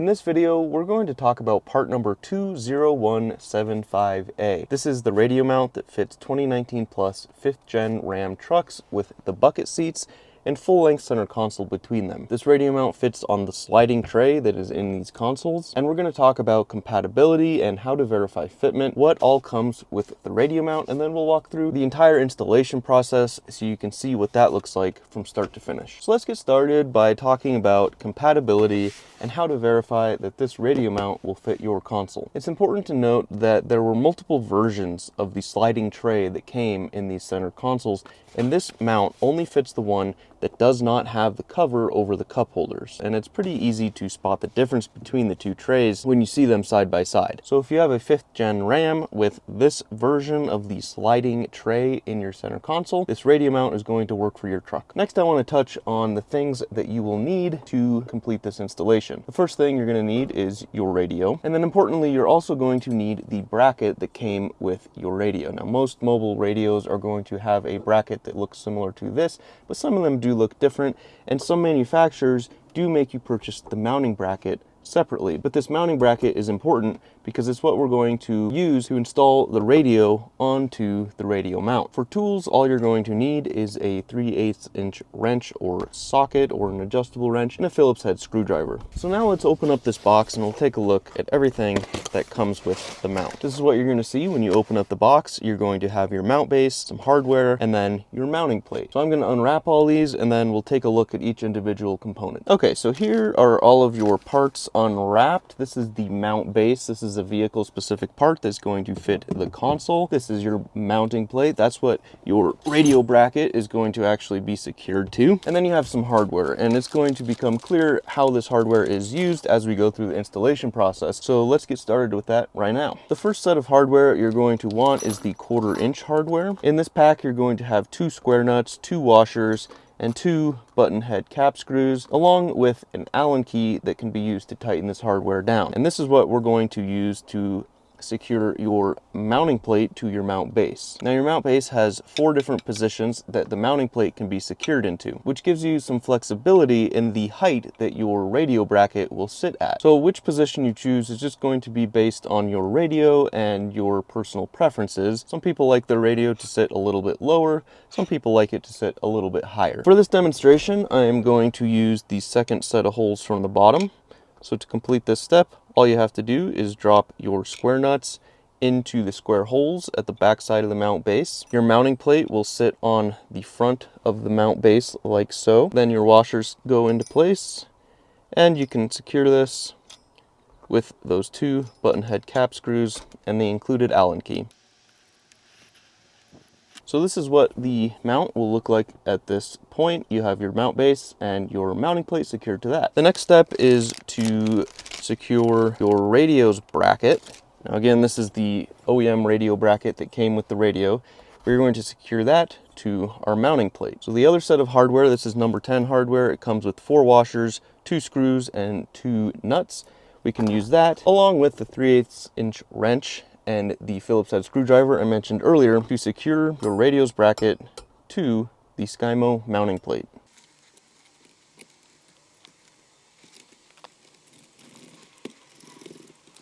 In this video, we're going to talk about part number 20175A. This is the radio mount that fits 2019 plus 5th gen Ram trucks with the bucket seats and full-length center console between them. This radio mount fits on the sliding tray that is in these consoles, and we're going to talk about compatibility and how to verify fitment, what all comes with the radio mount, and then we'll walk through the entire installation process so you can see what that looks like from start to finish. So let's get started by talking about compatibility and how to verify that this radio mount will fit your console. It's important to note that there were multiple versions of the sliding tray that came in these center consoles, and this mount only fits the one that does not have the cover over the cup holders. And it's pretty easy to spot the difference between the two trays when you see them side by side. So if you have a 5th gen Ram with this version of the sliding tray in your center console, this radio mount is going to work for your truck. Next, I want to touch on the things that you will need to complete this installation. The first thing you're going to need is your radio. And then importantly, you're also going to need the bracket that came with your radio. Now, most mobile radios are going to have a bracket that looks similar to this, but some of them do look different, and some manufacturers do make you purchase the mounting bracket separately. But this mounting bracket is important because it's what we're going to use to install the radio onto the radio mount. For tools, all you're going to need is a 3/8 inch wrench or socket or an adjustable wrench and a Phillips head screwdriver. So now let's open up this box and we'll take a look at everything that comes with the mount. This is what you're going to see when you open up the box. You're going to have your mount base, some hardware, and then your mounting plate. So I'm going to unwrap all these and then we'll take a look at each individual component. Okay, so here are all of your parts unwrapped. This is the mount base. This is a vehicle specific part that's going to fit the console. This is your mounting plate. That's what your radio bracket is going to actually be secured to. And then you have some hardware, and it's going to become clear how this hardware is used as we go through the installation process. So let's get started with that right now. The first set of hardware you're going to want is the 1/4 inch hardware. In this pack, you're going to have 2 square nuts, 2 washers, and 2 button head cap screws, along with an Allen key that can be used to tighten this hardware down. And this is what we're going to use to secure your mounting plate to your mount base. Now, your mount base has 4 different positions that the mounting plate can be secured into, which gives you some flexibility in the height that your radio bracket will sit at. So which position you choose is just going to be based on your radio and your personal preferences. Some people like their radio to sit a little bit lower, some people like it to sit a little bit higher. For this demonstration, I am going to use the second set of holes from the bottom. So to complete this step, all you have to do is drop your square nuts into the square holes at the back side of the mount base. Your mounting plate will sit on the front of the mount base like so. Then your washers go into place, and you can secure this with those 2 button head cap screws and the included Allen key. So this is what the mount will look like at this point. You have your mount base and your mounting plate secured to that. The next step is to secure your radio's bracket. Now again, this is the OEM radio bracket that came with the radio. We're going to secure that to our mounting plate. So the other set of hardware, this is number 10 hardware. It comes with 4 washers, 2 screws, and 2 nuts. We can use that along with the 3/8 inch wrench and the Phillips head screwdriver I mentioned earlier to secure your radio's bracket to the SKYMO mounting plate.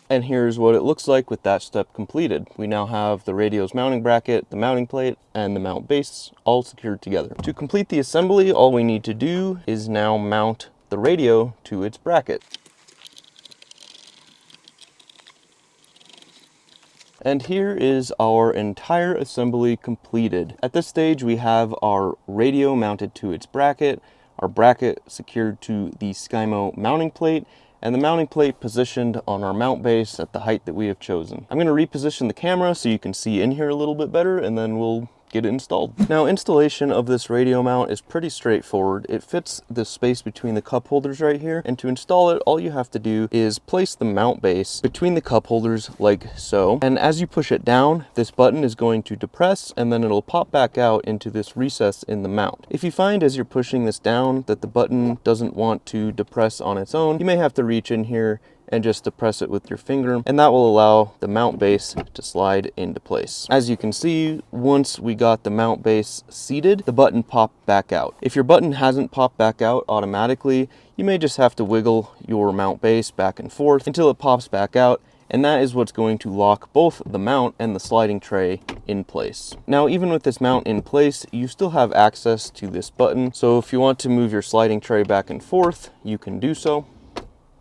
And here's what it looks like with that step completed. We now have the radio's mounting bracket, the mounting plate, and the mount base all secured together. To complete the assembly, all we need to do is now mount the radio to its bracket. And here is our entire assembly completed. At this stage, we have our radio mounted to its bracket, our bracket secured to the SKYMO mounting plate, and the mounting plate positioned on our mount base at the height that we have chosen. I'm going to reposition the camera so you can see in here a little bit better, and then we'll get it installed. Now, installation of this radio mount is pretty straightforward. It fits the space between the cup holders right here, and to install it, all you have to do is place the mount base between the cup holders like so, and as you push it down, this button is going to depress, and then it'll pop back out into this recess in the mount. If you find as you're pushing this down that the button doesn't want to depress on its own, you may have to reach in here and just depress it with your finger, and that will allow the mount base to slide into place. As you can see, once we got the mount base seated, the button popped back out. If your button hasn't popped back out automatically, you may just have to wiggle your mount base back and forth until it pops back out, and that is what's going to lock both the mount and the sliding tray in place. Now, even with this mount in place, you still have access to this button, so if you want to move your sliding tray back and forth, you can do so.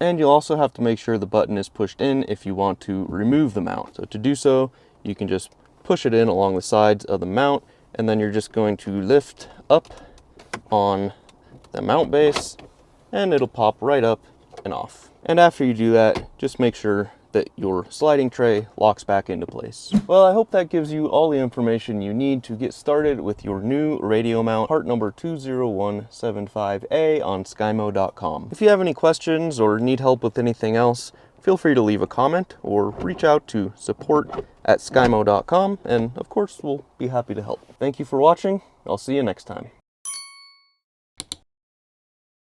And you'll also have to make sure the button is pushed in if you want to remove the mount. So to do so, you can just push it in along the sides of the mount, and then you're just going to lift up on the mount base, and it'll pop right up and off. And after you do that, just make sure that your sliding tray locks back into place. Well, I hope that gives you all the information you need to get started with your new radio mount, part number 20175A on SKYMO.com. If you have any questions or need help with anything else, feel free to leave a comment or reach out to support@SKYMO.com, and of course, we'll be happy to help. Thank you for watching. I'll see you next time.